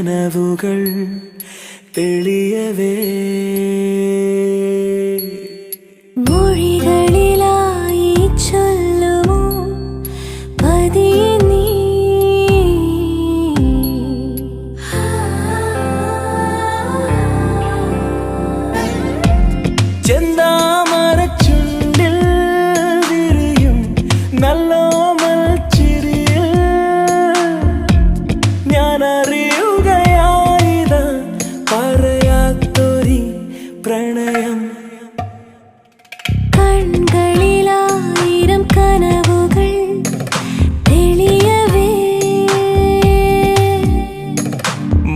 കനവുകൾ തെളിയവേ മൊഴികളിലായി ചൊല്ലുമോ പതിയെ നീ ചെന്താമരച്ചുണ്ടിൽ വിരിയും നല്ലോമൽ ചിരിയിൽ ഞാൻ അറിയുകയായിതാ പറയാത്തൊരി പ്രണയം കൺകളിലായിരം കനവുകൾ തെളിയവേ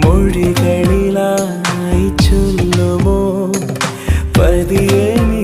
മൊഴികളിലായി ചൊല്ലുമോ പതിയെ നീ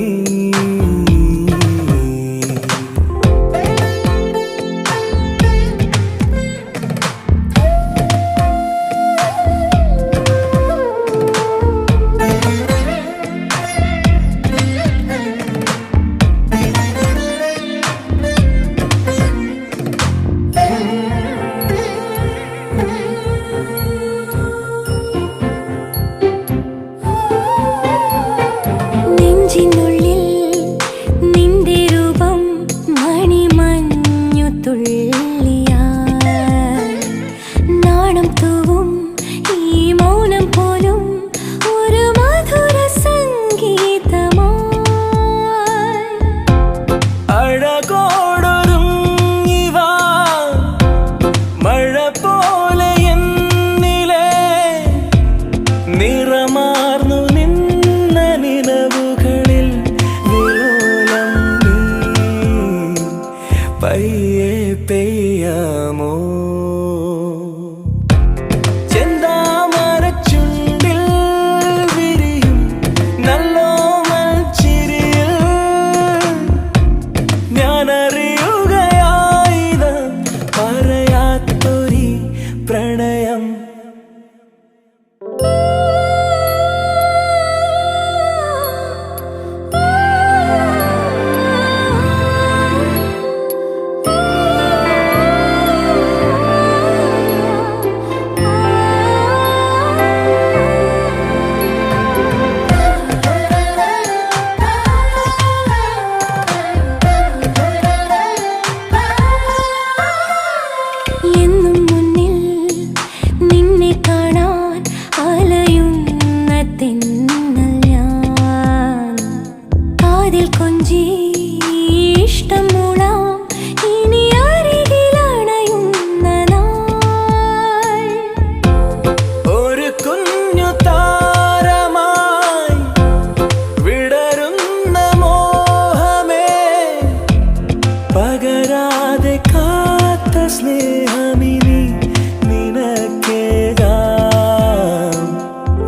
നെഞ്ചിനുള്ളിൽ നിന്റെ രൂപം മണിമഞ്ഞു തുള്ളിയാൽ നാണം തൂവും ഈ മൗനം പോലും ഒരു മധുര സംഗീതമായി അഴകോടൊരുങ്ങിവാ മഴ പോലെ എന്നിലെ നിറമാർന്നു നിന്ന നിലവുകളിൽ വിലോലം നീ പയ്യെ പെയ്യാമോ ചെന്താമരച്ചുണ്ടിൽ വിരിയും നല്ലോമൽ ചിരിയിൽ ഞാൻ അറിയുകയായിതാ പറയാത്തൊരി പ്രണയം എന്നും മുന്നിൽ നിന്നെ കാണാൻ അലയുന്ന തെന്നൽ ഞാൻ കാതിൽ കൊഞ്ചി ഇഷ്ടം മൂളാം ഇനി അരികിലണയുന്ന നാൾ ഒരു കുഞ്ഞു താരമായി വിടരുന്ന മോഹമേ പകരാതെ കാത്ത സ്നേഹമിനി നിനക്കേകാം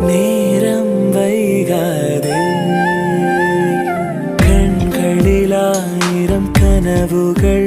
നേരം വൈകാതെ കൺകളിലായിരം കനവുകൾ